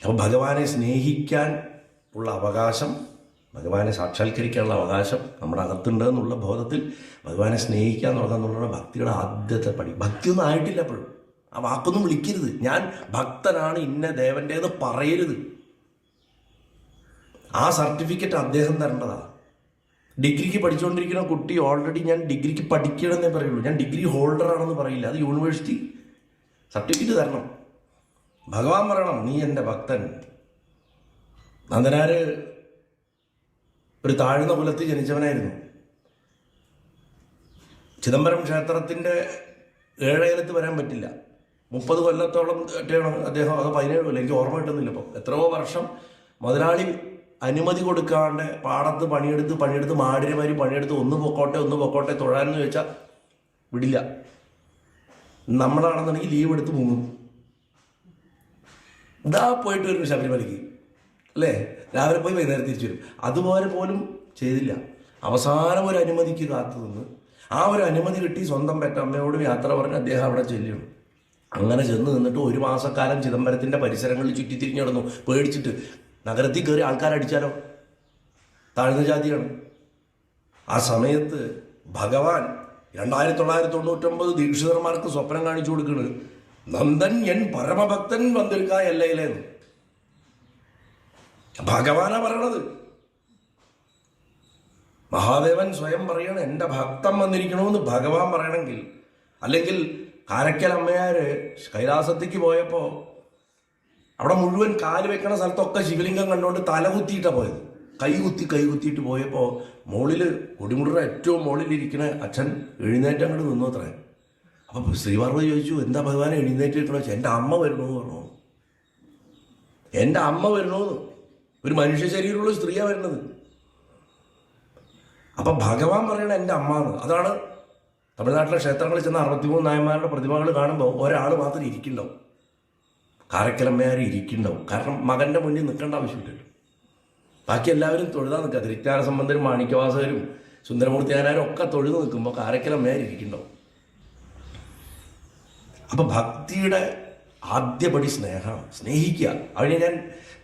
അപ്പോൾ ഭഗവാനെ സ്നേഹിക്കാൻ ഉള്ള അവകാശം, ഭഗവാനെ സാക്ഷാത്കരിക്കാനുള്ള അവകാശം നമ്മുടെ അകത്തുണ്ട് എന്നുള്ള ബോധത്തിൽ ഭഗവാനെ സ്നേഹിക്കാൻ തുടങ്ങുന്നുള്ള ഭക്തിയുടെ ആദ്യത്തെ പടി. ഭക്തിയൊന്നും ആയിട്ടില്ല അപ്പോഴും. ആ വാക്കൊന്നും വിളിക്കരുത്. ഞാൻ ഭക്തനാണ്, ഇന്ന ദേവൻ്റേത് പറയരുത്. ആ സർട്ടിഫിക്കറ്റ് അദ്ദേഹം തരേണ്ടതാണ്. ഡിഗ്രിക്ക് പഠിച്ചുകൊണ്ടിരിക്കുന്ന കുട്ടി ഓൾറെഡി ഞാൻ ഡിഗ്രിക്ക് പഠിക്കണമെന്നേ പറയുള്ളൂ, ഞാൻ ഡിഗ്രി ഹോൾഡറാണെന്ന് പറയില്ല. അത് യൂണിവേഴ്സിറ്റി സർട്ടിഫിക്കറ്റ് തരണം. ഭഗവാൻ പറയണം, നീ എൻ്റെ ഭക്തൻ. നന്ദനാര് ഒരു താഴ്ന്ന കുലത്തിൽ ജനിച്ചവനായിരുന്നു. ചിദംബരം ക്ഷേത്രത്തിൻ്റെ ഏഴയലത്ത് വരാൻ പറ്റില്ല. 30 കൊല്ലത്തോളം അദ്ദേഹം, അത് 17 കൊല്ലം, എനിക്ക് ഓർമ്മ കിട്ടുന്നില്ല. ഇപ്പോൾ എത്രയോ വർഷം മുതലാളി അനുമതി കൊടുക്കാണ്ട് പാടത്ത് പണിയെടുത്ത് മാടിരമാരി പണിയെടുത്ത് ഒന്ന് പൊക്കോട്ടെ തൊഴാനെന്ന് ചോദിച്ചാൽ വിടില്ല. നമ്മളാണെന്നുണ്ടെങ്കിൽ ലീവ് എടുത്ത് മുങ്ങും. ഇതാ പോയിട്ട് വരും ശബരിമലയ്ക്ക്, അല്ലേ? രാവിലെ പോയി വൈകുന്നേരം തിരിച്ചു വരും. അതുപോലെ പോലും ചെയ്തില്ല. അവസാനം ഒരു അനുമതിക്ക് കാത്തു നിന്ന് ആ ഒരു അനുമതി കിട്ടി സ്വന്തം പെറ്റമ്മയോടും യാത്ര പറഞ്ഞ് അദ്ദേഹം അവിടെ ചെല്ലുന്നു. അങ്ങനെ ചെന്ന് നിന്നിട്ട് 1 മാസക്കാലം ചിദംബരത്തിൻ്റെ പരിസരങ്ങളിൽ ചുറ്റിത്തിരിഞ്ഞ് നടന്നു, പേടിച്ചിട്ട്. നഗരത്തിൽ കയറി ആൾക്കാരടിച്ചാലോ, താഴ്ന്ന ജാതിയാണ്. ആ സമയത്ത് ഭഗവാൻ 2999 ദീക്ഷിതന്മാർക്ക് സ്വപ്നം കാണിച്ചു കൊടുക്കുന്നത്, നന്ദൻ എൻ പരമഭക്തൻ വന്നിരിക്കാ എല്ലയിലേന്ന്. ഭഗവാനാ പറയണത്. മഹാദേവൻ സ്വയം പറയണം, എൻ്റെ ഭക്തൻ വന്നിരിക്കണമെന്ന് ഭഗവാൻ പറയണമെങ്കിൽ. അല്ലെങ്കിൽ കാരക്കൽ അമ്മയാര് കൈലാസത്തേക്ക് പോയപ്പോൾ അവിടെ മുഴുവൻ കാല് വെക്കണ സ്ഥലത്തൊക്കെ ശിവലിംഗം കണ്ടുകൊണ്ട് തല കുത്തിയിട്ടാണ് പോയത്. കൈ കുത്തിയിട്ട് പോയപ്പോൾ മുകളിൽ കൊടിമുടിയുടെ ഏറ്റവും മുകളിലിരിക്കുന്ന അച്ഛൻ എഴുന്നേറ്റ് അങ്ങോട്ട് നിന്നു അത്രേ. അപ്പം ശ്രീപാർവതി ചോദിച്ചു, എന്താ ഭഗവാനെ എഴുന്നേറ്റ് നിൽക്കണോ? എൻ്റെ അമ്മ വരണമെന്ന് പറഞ്ഞു. എൻ്റെ അമ്മ വരണമെന്ന്. ഒരു മനുഷ്യ ശരീരമുള്ള സ്ത്രീയാണ് വരുന്നത്. അപ്പം ഭഗവാൻ പറയണ എൻ്റെ അമ്മ എന്ന്. അതാണ് തമിഴ്നാട്ടിലെ ക്ഷേത്രങ്ങളിൽ ചെന്ന 63 നായന്മാരുടെ പ്രതിമകൾ കാണുമ്പോൾ ഒരാൾ മാത്രം ഇരിക്കുന്നുണ്ടാവും. കാരക്കലമ്മയാർ ഇരിക്കുന്നുണ്ടാവും. കാരണം മകൻ്റെ മുന്നിൽ നിൽക്കേണ്ട ആവശ്യമില്ലല്ലോ. ബാക്കി എല്ലാവരും തൊഴുതാൻ നിൽക്കുക. തിരുജ്ഞാന സംബന്ധരും മാണിക്യവാസകരും സുന്ദരമൂർത്തിയാനാരും ഒക്കെ തൊഴുതു നിൽക്കുമ്പോൾ കാരക്കലമ്മയാർ ഇരിക്കുന്നുണ്ടാവും. അപ്പം ഭക്തിയുടെ ആദ്യപടി സ്നേഹമാണ്. സ്നേഹിക്കുക. അവിടെ ഞാൻ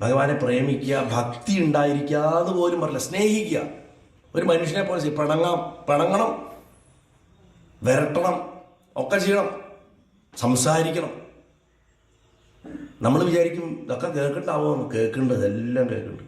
ഭഗവാനെ പ്രേമിക്കുക, ഭക്തി ഉണ്ടായിരിക്കുക എന്ന് പോലും പറയില്ല. സ്നേഹിക്കുക. ഒരു മനുഷ്യനെ പോലെ പിണങ്ങണം, വിരട്ടണം, ഒക്കെ ചെയ്യണം, സംസാരിക്കണം. നമ്മൾ വിചാരിക്കും ഇതൊക്കെ കേൾക്കണ്ടാവുമെന്ന്. കേൾക്കുന്നുണ്ട്, ഇതെല്ലാം കേൾക്കുന്നുണ്ട്.